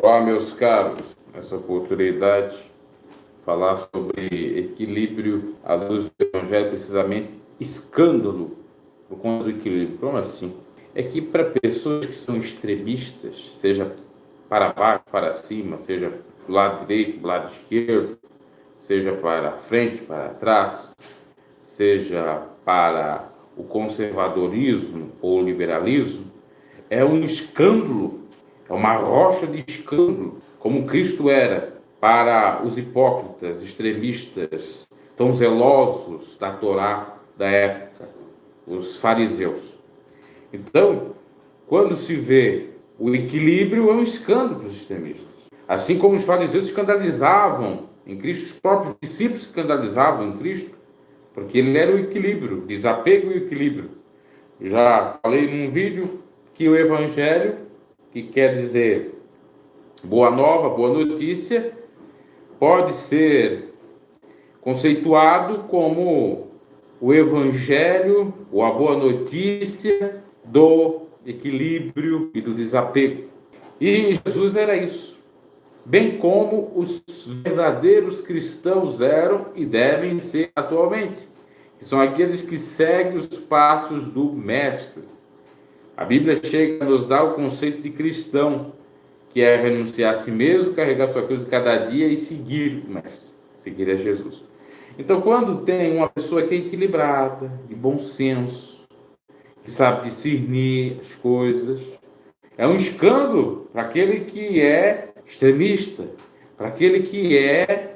Olá, meus caros, nessa oportunidade, falar sobre equilíbrio à luz do Evangelho, precisamente escândalo por conta do equilíbrio. Como assim? É que para pessoas que são extremistas, seja para baixo, para cima, seja do lado direito, do lado esquerdo, seja para frente, para trás, seja para o conservadorismo ou liberalismo, é um escândalo, é uma rocha de escândalo, como Cristo era para os hipócritas, extremistas, tão zelosos da Torá da época, os fariseus. Então, quando se vê o equilíbrio, é um escândalo para os extremistas. Assim como os fariseus se escandalizavam em Cristo, os próprios discípulos se escandalizavam em Cristo, porque ele era o equilíbrio, desapego e equilíbrio. Já falei num vídeo que o Evangelho, que quer dizer boa nova, boa notícia, pode ser conceituado como o Evangelho ou a boa notícia do equilíbrio e do desapego. E Jesus era isso, bem como os verdadeiros cristãos eram e devem ser atualmente, que são aqueles que seguem os passos do Mestre. A Bíblia chega a nos dar o conceito de cristão, que é renunciar a si mesmo, carregar sua cruz cada dia e seguir o Mestre, seguir a Jesus. Então, quando tem uma pessoa que é equilibrada, de bom senso, que sabe discernir as coisas, é um escândalo para aquele que é extremista, para aquele que é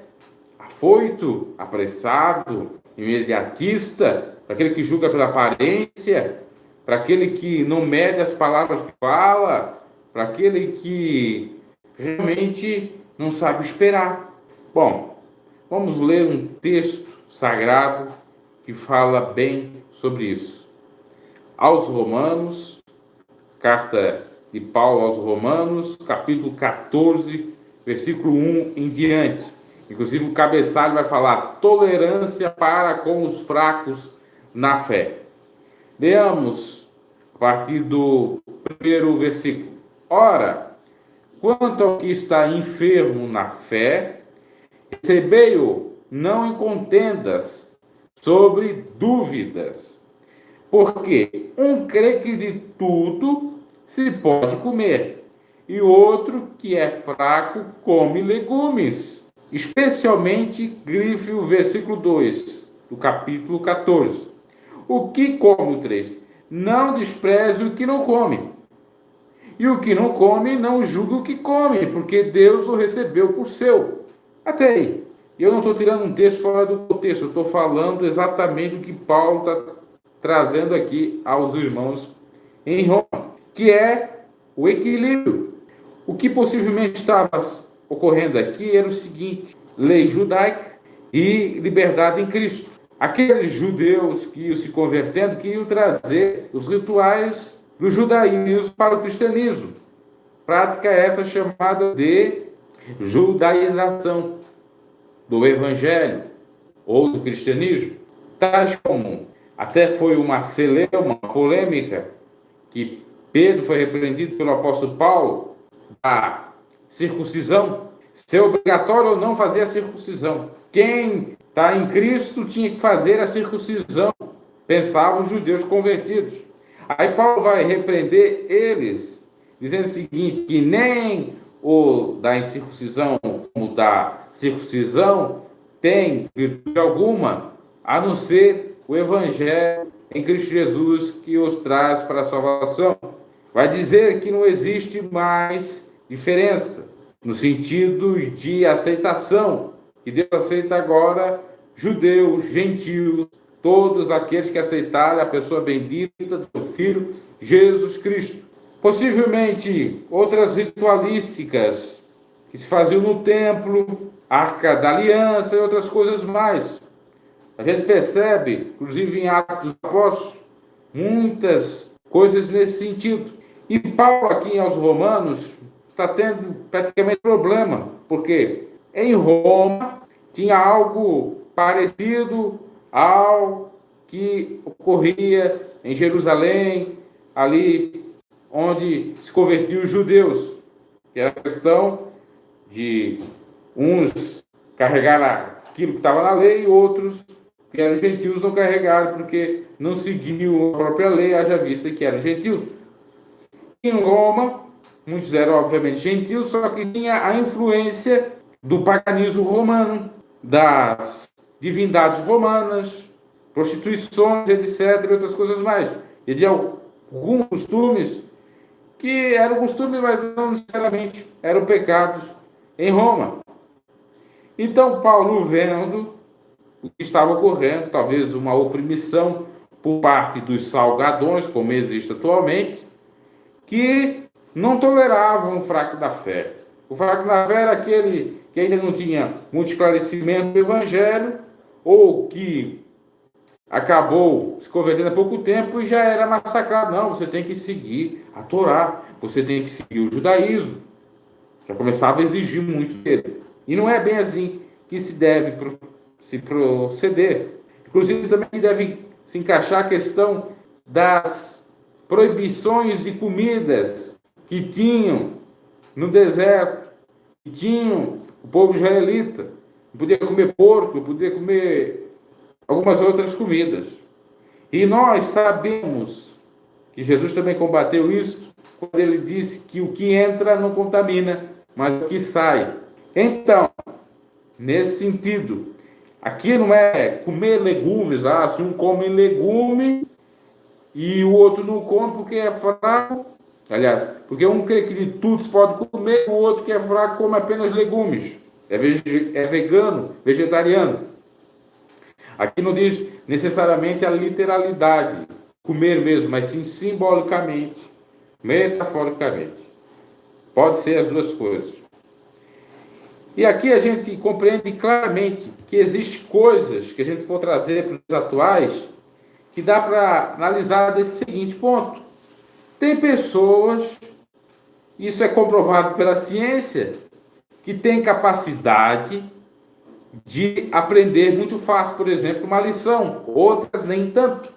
afoito, apressado, imediatista, para aquele que julga pela aparência, para aquele que não mede as palavras que fala, para aquele que realmente não sabe esperar. Bom, vamos ler um texto sagrado que fala bem sobre isso. Aos Romanos, carta de Paulo aos Romanos, capítulo 14, versículo 1 em diante. Inclusive o cabeçalho vai falar tolerância para com os fracos na fé. Leamos a partir do primeiro versículo. Ora, quanto ao que está enfermo na fé, recebei-o não em contendas sobre dúvidas, porque um crê que de tudo se pode comer, e outro que é fraco come legumes. Especialmente, grife o versículo 2 do capítulo 14. O que come o 3? Não despreze o que não come. E o que não come, não julga o que come, porque Deus o recebeu por seu. Até aí. Eu não estou tirando um texto fora do contexto, eu estou falando exatamente o que Paulo está trazendo aqui aos irmãos em Roma, que é o equilíbrio. O que possivelmente estava ocorrendo aqui era o seguinte: lei judaica e liberdade em Cristo. Aqueles judeus que iam se convertendo queriam trazer os rituais do judaísmo para o cristianismo. Prática essa chamada de judaização do evangelho ou do cristianismo. Tais como, até foi uma celeuma, uma polêmica, que Pedro foi repreendido pelo apóstolo Paulo, da circuncisão, se é obrigatório ou não fazer a circuncisão. Quem está em Cristo tinha que fazer a circuncisão, pensavam os judeus convertidos. Aí Paulo vai repreender eles, dizendo o seguinte, que nem o da incircuncisão como o da circuncisão tem virtude alguma, a não ser o evangelho em Cristo Jesus que os traz para a salvação. Vai dizer que não existe mais diferença no sentido de aceitação, que Deus aceita agora judeus, gentios, todos aqueles que aceitaram a pessoa bendita do seu Filho Jesus Cristo. Possivelmente outras ritualísticas que se faziam no templo, Arca da Aliança e outras coisas mais. A gente percebe, inclusive em Atos dos Apóstolos, muitas coisas nesse sentido. E Paulo aqui aos Romanos está tendo praticamente problema, porque em Roma tinha algo parecido ao que ocorria em Jerusalém, ali onde se convertiam os judeus. que era a questão de uns carregar aquilo que estava na lei e outros, que eram gentios, não carregaram porque não seguiam a própria lei, haja vista que eram gentios. Em Roma, muitos eram obviamente gentios, só que tinha a influência do paganismo romano, das divindades romanas, prostituições, etc., e outras coisas mais. E de alguns costumes que eram costumes, mas não necessariamente eram pecados em Roma. Então, Paulo, vendo o que estava ocorrendo, talvez uma oprimição por parte dos salgadões, como existe atualmente, que não toleravam o fraco da fé. O fraco da fé era aquele que ainda não tinha muito esclarecimento do Evangelho, ou que acabou se convertendo há pouco tempo e já era massacrado. Não, você tem que seguir a Torá, você tem que seguir o judaísmo. Já começava a exigir muito dele. E não é bem assim que se deve se proceder. Inclusive, também deve se encaixar a questão das proibições de comidas que tinham no deserto, que tinham o povo israelita. Não podia comer porco, não podia comer algumas outras comidas. E nós sabemos que Jesus também combateu isso quando ele disse que o que entra não contamina, mas o que sai. Então, nesse sentido, aqui não é comer legumes, se um come legume e o outro não come porque é fraco. Aliás, porque um crê que de tudo se pode comer, o outro que é fraco come apenas legumes. É vegano, vegetariano. Aqui não diz necessariamente a literalidade, comer mesmo, mas sim simbolicamente, metaforicamente. Pode ser as duas coisas. E aqui a gente compreende claramente que existem coisas que a gente for trazer para os atuais que dá para analisar desse seguinte ponto. Tem pessoas, isso é comprovado pela ciência, que têm capacidade de aprender muito fácil, por exemplo, uma lição, outras nem tanto.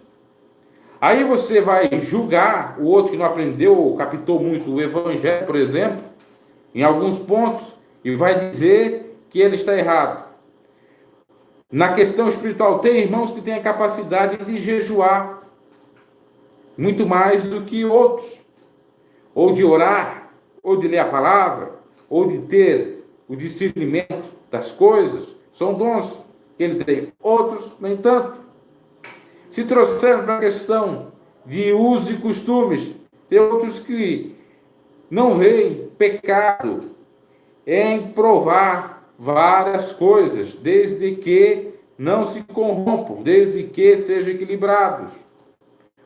Aí você vai julgar o outro que não aprendeu ou captou muito o evangelho, por exemplo, em alguns pontos, e vai dizer que ele está errado. Na questão espiritual, tem irmãos que têm a capacidade de jejuar muito mais do que outros, ou de orar, ou de ler a palavra, ou de ter o discernimento das coisas. São dons que ele tem, outros nem tanto. Se trouxermos para a questão de usos e costumes, tem outros que não veem pecado em provar várias coisas, desde que não se corrompam, desde que sejam equilibrados.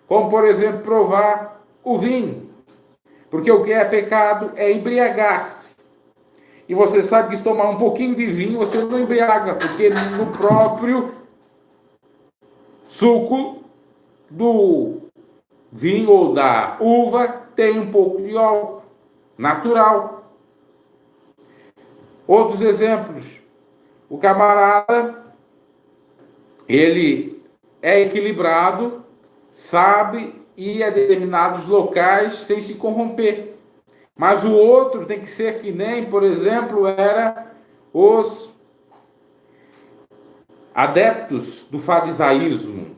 Como, por exemplo, provar o vinho. Porque o que é pecado é embriagar-se. E você sabe que se tomar um pouquinho de vinho, você não embriaga, porque no próprio suco do vinho ou da uva tem um pouco de álcool natural. Outros exemplos. O camarada, ele é equilibrado, sabe ir a determinados locais sem se corromper. Mas o outro tem que ser que nem, por exemplo, era os adeptos do farisaísmo.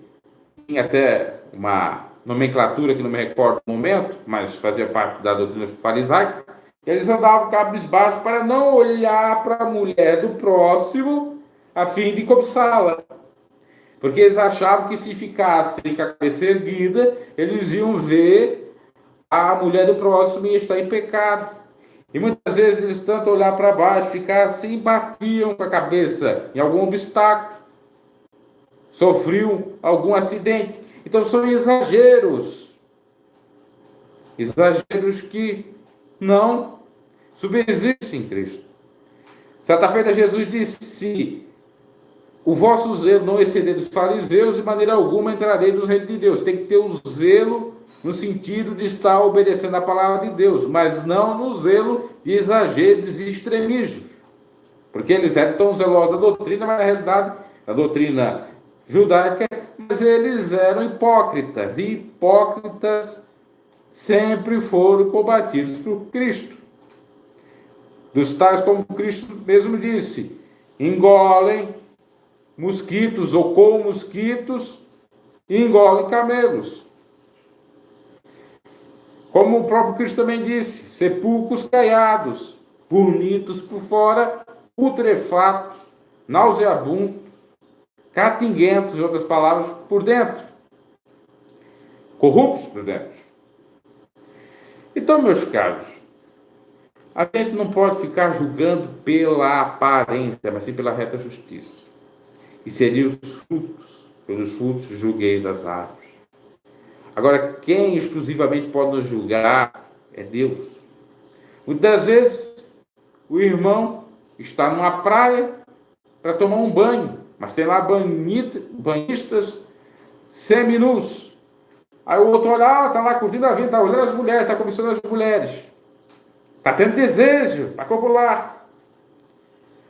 Tinha até uma nomenclatura que não me recordo no momento, mas fazia parte da doutrina farisaica. Eles andavam cabisbaixos para não olhar para a mulher do próximo a fim de cobiçá-la. Porque eles achavam que se ficassem com a cabeça erguida, eles iam ver a mulher do próximo ia estar em pecado. E muitas vezes eles tanto olhar para baixo, ficar assim, batiam com a cabeça em algum obstáculo, sofriam algum acidente. Então são exageros. Exageros que não subsistem em Cristo. Certa feita Jesus disse: se o vosso zelo não exceder dos fariseus, de maneira alguma entrarei no reino de Deus. Tem que ter o zelo no sentido de estar obedecendo a palavra de Deus, mas não no zelo de exageros e extremismos. Porque eles eram tão zelosos da doutrina, mas na realidade, a doutrina judaica, mas eles eram hipócritas, e hipócritas sempre foram combatidos por Cristo. dos tais, como Cristo mesmo disse, engolem mosquitos ou com mosquitos e engolem camelos. Como o próprio Cristo também disse, sepulcros caiados, bonitos por fora, putrefatos, nauseabundos, catinguentos, em outras palavras, por dentro, corruptos por dentro. Então, meus caros, a gente não pode ficar julgando pela aparência, mas sim pela reta justiça. E seriam os frutos, pelos frutos julgueis as árvores. Agora, quem exclusivamente pode nos julgar é Deus. Muitas vezes, o irmão está numa praia para tomar um banho, mas tem lá banhistas seminus. Aí o outro olha, está lá curtindo a vida, está olhando as mulheres, está cobiçando as mulheres. Está tendo desejo para copular.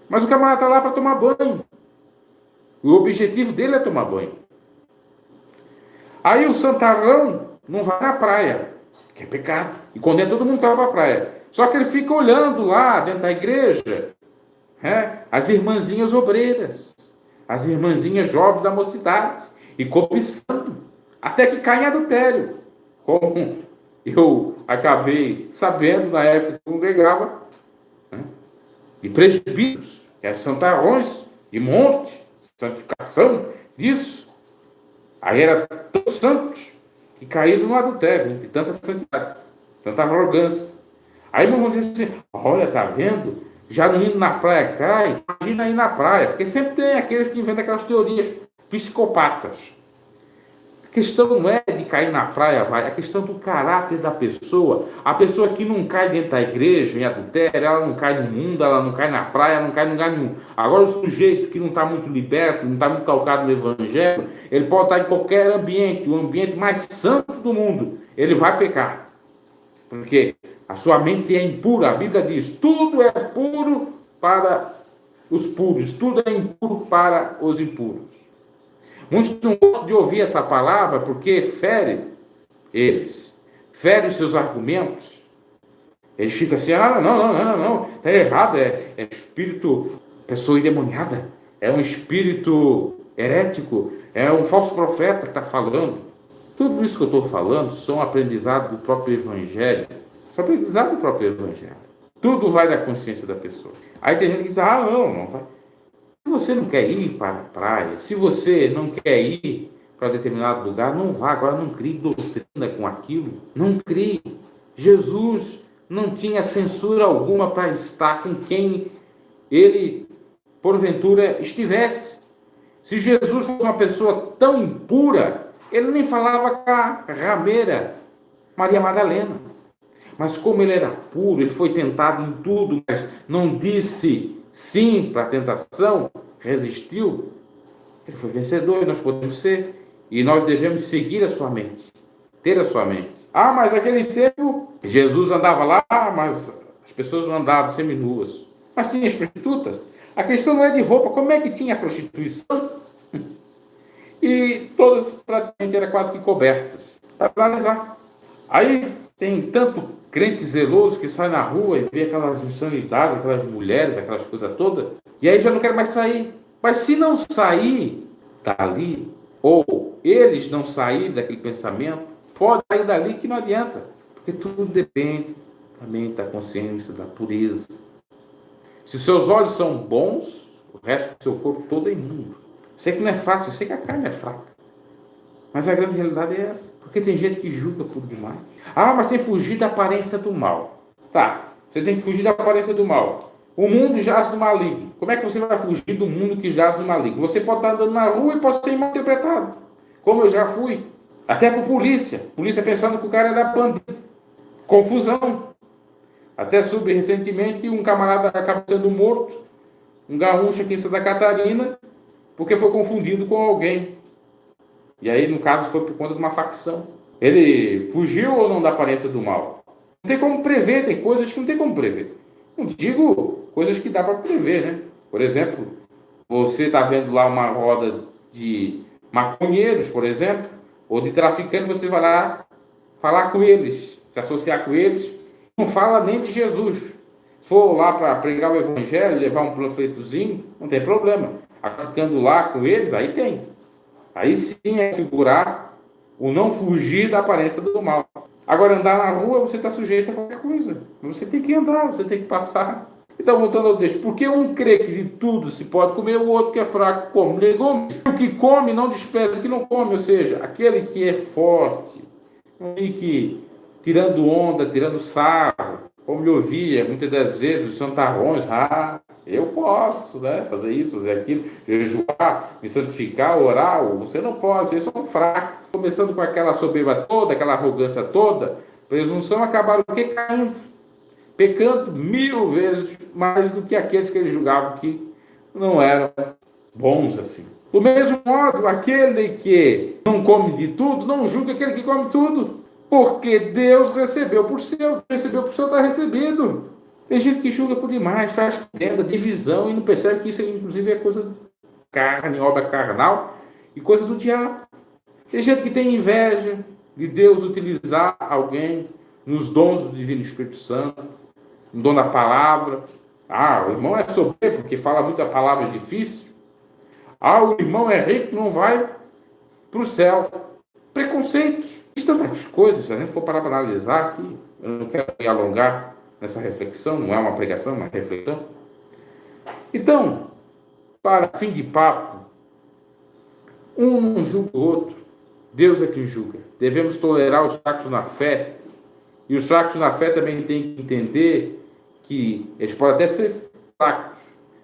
Mas o camarada está lá para tomar banho. O objetivo dele é tomar banho. Aí o santarrão não vai na praia, que é pecado, e condena todo mundo que vai para a praia. Só que ele fica olhando lá dentro da igreja, as irmãzinhas obreiras, as irmãzinhas jovens da mocidade, e cobiçando, até que cai em adultério. Como eu acabei sabendo na época que congregava, e presbíteros, que eram santarrões de monte, santificação disso. Aí era tão santos que caíram no adultério, de tanta santidade, tanta arrogância. Aí vamos dizer assim, olha, tá vendo? Já não indo na praia cai, imagina ir na praia, porque sempre tem aqueles que inventam aquelas teorias psicopatas. A questão não é de cair na praia, vai, a questão do caráter da pessoa. A pessoa que não cai dentro da igreja, em adultério, ela não cai no mundo, ela não cai na praia, ela não cai em lugar nenhum. Agora, o sujeito que não está muito liberto, não está muito calcado no evangelho, ele pode estar em qualquer ambiente, o ambiente mais santo do mundo, ele vai pecar. Porque a sua mente é impura. A Bíblia diz, tudo é puro para os puros, tudo é impuro para os impuros. Muitos não gostam de ouvir essa palavra porque fere eles, fere os seus argumentos. Eles ficam assim, não, está errado, é espírito, pessoa endemoniada, é um espírito herético, é um falso profeta que está falando. Tudo isso que eu estou falando são aprendizados do próprio Evangelho, são aprendizados do próprio Evangelho. Tudo vai da consciência da pessoa. Aí tem gente que diz, não vai. Se você não quer ir para a praia, se você não quer ir para determinado lugar, não vá. Agora não crie doutrina com aquilo. Não crie. Jesus não tinha censura alguma para estar com quem ele, porventura, estivesse. Se Jesus fosse uma pessoa tão impura, ele nem falava com a rameira Maria Madalena. Mas como ele era puro, ele foi tentado em tudo, mas não disse sim para a tentação, resistiu, ele foi vencedor e nós podemos ser, e nós devemos seguir a sua mente, ter a sua mente. Mas naquele tempo, Jesus andava lá, mas as pessoas não andavam seminuas, mas tinha as prostitutas. A questão não é de roupa, como é que tinha a prostituição? E todas praticamente eram quase que cobertas, para analisar. Aí tem tanto crente zeloso que sai na rua e vê aquelas insanidades, aquelas mulheres, aquelas coisas todas, e aí já não quer mais sair. Mas se não sair dali, ou eles não saírem daquele pensamento, pode sair dali que não adianta, porque tudo depende também da consciência, da pureza. Se os seus olhos são bons, o resto do seu corpo todo é imundo. Sei que não é fácil, sei que a carne é fraca, mas a grande realidade é essa. Porque tem gente que julga por demais. Mas tem que fugir da aparência do mal. Tá, você tem que fugir da aparência do mal. O mundo jaz do maligno. Como é que você vai fugir do mundo que jaz do maligno? Você pode estar andando na rua e pode ser mal interpretado. Como eu já fui. Até por polícia. Polícia pensando que o cara era bandido. Confusão. Até soube recentemente que um camarada acaba sendo morto. Um gaúcho aqui em Santa Catarina. Porque foi confundido com alguém. E aí, no caso, foi por conta de uma facção. Ele fugiu ou não da aparência do mal? Não tem como prever, tem coisas que não tem como prever. Não digo coisas que dá para prever, né? Por exemplo, você está vendo lá uma roda de maconheiros, por exemplo, ou de traficantes, você vai lá falar com eles, se associar com eles, não fala nem de Jesus. Se for lá para pregar o evangelho, levar um panfletozinho, não tem problema. Agora, ficando lá com eles, aí tem. Aí sim é figurar o não fugir da aparência do mal. Agora, andar na rua, você está sujeito a qualquer coisa. Você tem que andar, você tem que passar. Então, voltando ao texto, porque um crê que de tudo se pode comer, o outro que é fraco come legumes. O que come não despreza o que não come, ou seja, aquele que é forte, e que, tirando onda, tirando sarro, como eu ouvia muitas das vezes os santarrões, eu posso, né, fazer isso, fazer aquilo, jejuar, me santificar, orar, você não pode, vocês são fracos. Começando com aquela soberba toda, aquela arrogância toda, presunção, acabaram o quê? Caindo, pecando 1000 vezes mais do que aqueles que eles julgavam que não eram bons assim. Do mesmo modo, aquele que não come de tudo, não julga aquele que come tudo. Porque Deus recebeu por seu, está recebido. Tem gente que julga por demais, faz contenda, divisão e não percebe que isso, inclusive, é coisa de carne, obra carnal e coisa do diabo. Tem gente que tem inveja de Deus utilizar alguém nos dons do Divino Espírito Santo, no dom da palavra. O irmão é soberbo porque fala muita palavra difícil. O irmão é rico, não vai para o céu. Preconceito. Tem tantas coisas, se a gente for parar para analisar aqui, eu não quero me alongar nessa reflexão, não é uma pregação, é uma reflexão. Então, para fim de papo, um não julga o outro, Deus é quem julga. Devemos tolerar os fracos na fé, e os fracos na fé também têm que entender que eles podem até ser fracos,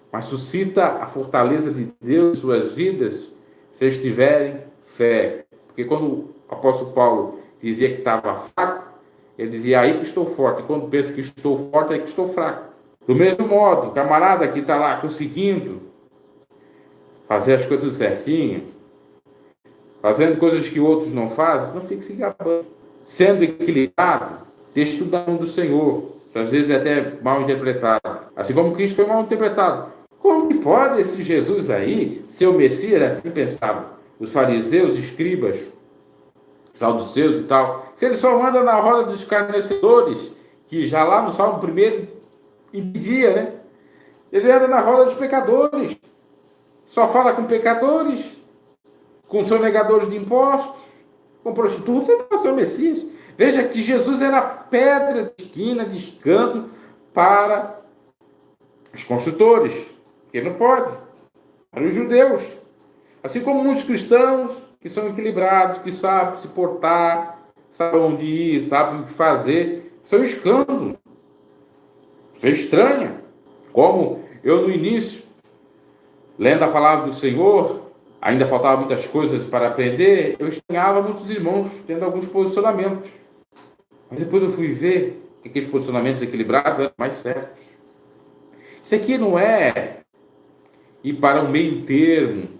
mas suscita a fortaleza de Deus em suas vidas se eles tiverem fé. Porque quando o apóstolo Paulo dizia que estava fraco, ele dizia, aí que estou forte. E quando pensa que estou forte, é que estou fraco. Do mesmo modo, o camarada que está lá conseguindo fazer as coisas certinho, fazendo coisas que outros não fazem, não fique se gabando. Sendo equilibrado, deixe tudo na mão do Senhor. Às vezes é até mal interpretado. Assim como Cristo foi mal interpretado. Como que pode esse Jesus aí ser o Messias? Assim pensavam os fariseus, escribas, saduceus e tal. Se ele só anda na roda dos escarnecedores, que já lá no Salmo 1 impedia, né? Ele anda na roda dos pecadores. Só fala com pecadores, com sonegadores de impostos, com prostitutos. Ele não é o Messias. Veja que Jesus era pedra de esquina, de escanto para os construtores. Porque não pode. Para os judeus. Assim como muitos cristãos que são equilibrados, que sabem se portar, sabem onde ir, sabem o que fazer, são escândalo. Você estranha. Como eu no início, lendo a palavra do Senhor, ainda faltavam muitas coisas para aprender, eu estranhava muitos irmãos tendo alguns posicionamentos. Mas depois eu fui ver que aqueles posicionamentos equilibrados eram mais certos. Isso aqui não é ir para o meio termo,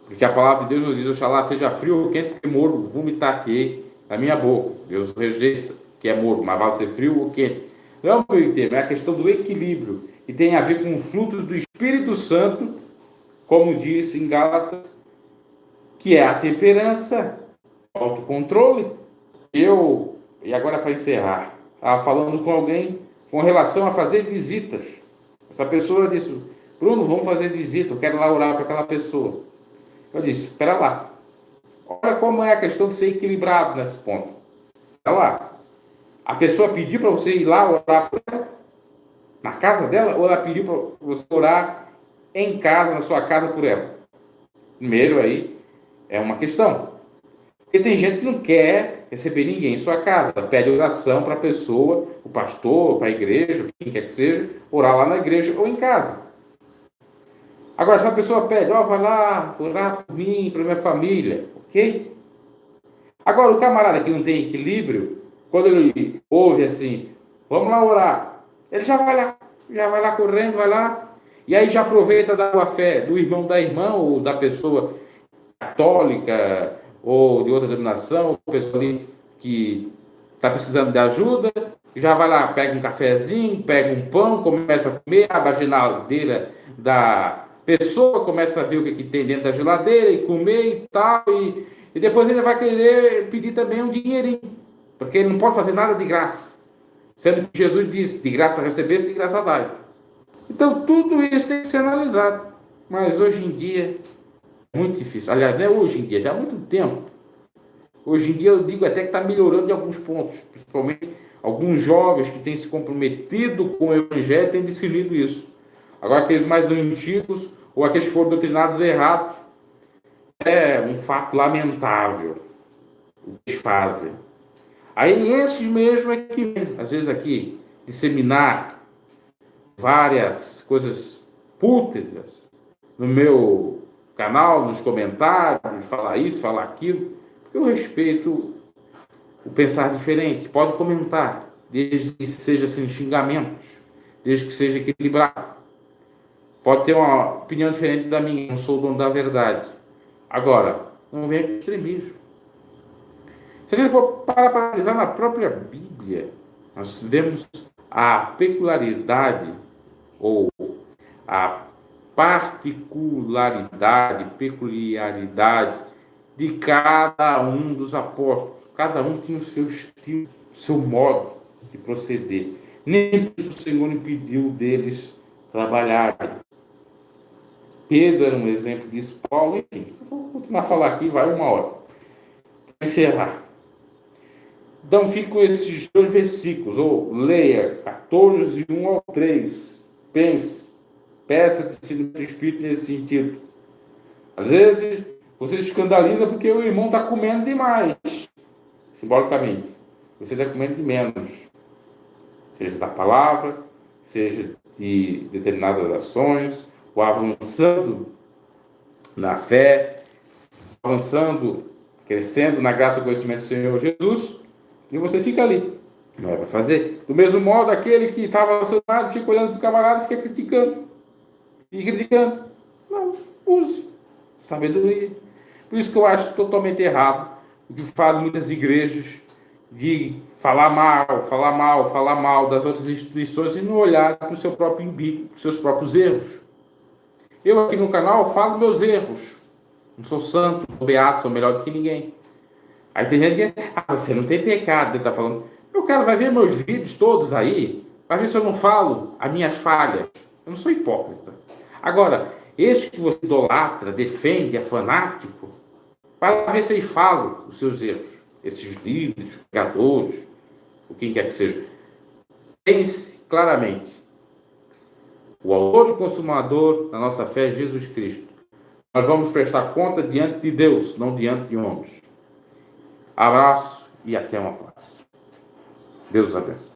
porque a palavra de Deus nos diz, oxalá seja frio ou quente, porque morno, vomitar-te na minha boca. Deus rejeita que é morno, mas vai ser frio ou quente. Não é o meio termo, é a questão do equilíbrio, e tem a ver com o fruto do Espírito Santo, como diz em Gálatas, que é a temperança, o autocontrole. E agora para encerrar, estava falando com alguém com relação a fazer visitas. Essa pessoa disse, Bruno, vamos fazer visita, eu quero lá orar para aquela pessoa. Eu disse, espera lá. Olha como é a questão de ser equilibrado nesse ponto. Espera lá. A pessoa pediu para você ir lá orar por ela, na casa dela, ou ela pediu para você orar em casa, na sua casa por ela? Primeiro aí, é uma questão. Porque tem gente que não quer receber ninguém em sua casa. Pede oração para a pessoa, o pastor, para a igreja, quem quer que seja, orar lá na igreja ou em casa. Agora, se a pessoa pede, vai lá orar por mim, para minha família, ok? Agora, o camarada que não tem equilíbrio, quando ele ouve assim, vamos lá orar, ele já vai lá correndo, vai lá, e aí já aproveita da boa fé do irmão, da irmã, ou da pessoa católica, ou de outra denominação, ou pessoa ali que está precisando de ajuda, já vai lá, pega um cafezinho, pega um pão, começa a comer, abre a geladeira da pessoa, começa a ver o que tem dentro da geladeira e comer e tal, e depois ele vai querer pedir também um dinheirinho, porque ele não pode fazer nada de graça. Sendo que Jesus disse, de graça recebeste, de graça dai. Então, tudo isso tem que ser analisado. Mas hoje em dia, é muito difícil. Aliás, não é hoje em dia, já há muito tempo. Hoje em dia, eu digo até que está melhorando em alguns pontos. Principalmente, alguns jovens que têm se comprometido com o Evangelho têm discernido isso. Agora, aqueles mais antigos, ou aqueles que foram doutrinados errados, é um fato lamentável o que eles fazem. Aí, esses mesmo é que vem, às vezes aqui, disseminar várias coisas pútridas no meu canal, nos comentários, falar isso, falar aquilo, porque eu respeito o pensar diferente. Pode comentar, desde que seja sem xingamentos, desde que seja equilibrado. Pode ter uma opinião diferente da minha, não sou o dono da verdade. Agora, não venha com extremismo. Se a gente for para analisar na própria Bíblia, nós vemos a peculiaridade ou a peculiaridade de cada um dos apóstolos. Cada um tinha o seu estilo, o seu modo de proceder. Nem por isso o Senhor impediu deles trabalharem. Pedro era um exemplo disso, Paulo, enfim. Vou continuar a falar aqui, vai uma hora. Para encerrar. Então, fico com esses dois versículos, ou leia 14, 1 ao 3. Pense, peça discernimento do Espírito nesse sentido. Às vezes, você se escandaliza porque o irmão está comendo demais, simbolicamente. Você está comendo de menos. Seja da palavra, seja de determinadas ações, ou avançando na fé, avançando, crescendo na graça e conhecimento do Senhor Jesus, e você fica ali. Não é para fazer. Do mesmo modo, aquele que estava avançando, fica olhando para o camarada e fica criticando. E criticando. Não, use sabedoria. Por isso que eu acho totalmente errado o que fazem muitas igrejas de falar mal das outras instituições e não olhar para o seu próprio umbigo, para os seus próprios erros. Eu aqui no canal falo meus erros. Não sou santo, não sou beato, sou melhor do que ninguém. Aí tem gente que, você não tem pecado, ele está falando. Meu cara, vai ver meus vídeos todos aí, vai ver se eu não falo as minhas falhas. Eu não sou hipócrita. Agora, esse que você idolatra, defende, é fanático, vai lá ver se eles falam os seus erros. Esses líderes, pregadores, ou quem quer que seja. Pense claramente. O autor e consumador da nossa fé é Jesus Cristo. Nós vamos prestar conta diante de Deus, não diante de homens. Abraço e até uma próxima. Deus abençoe.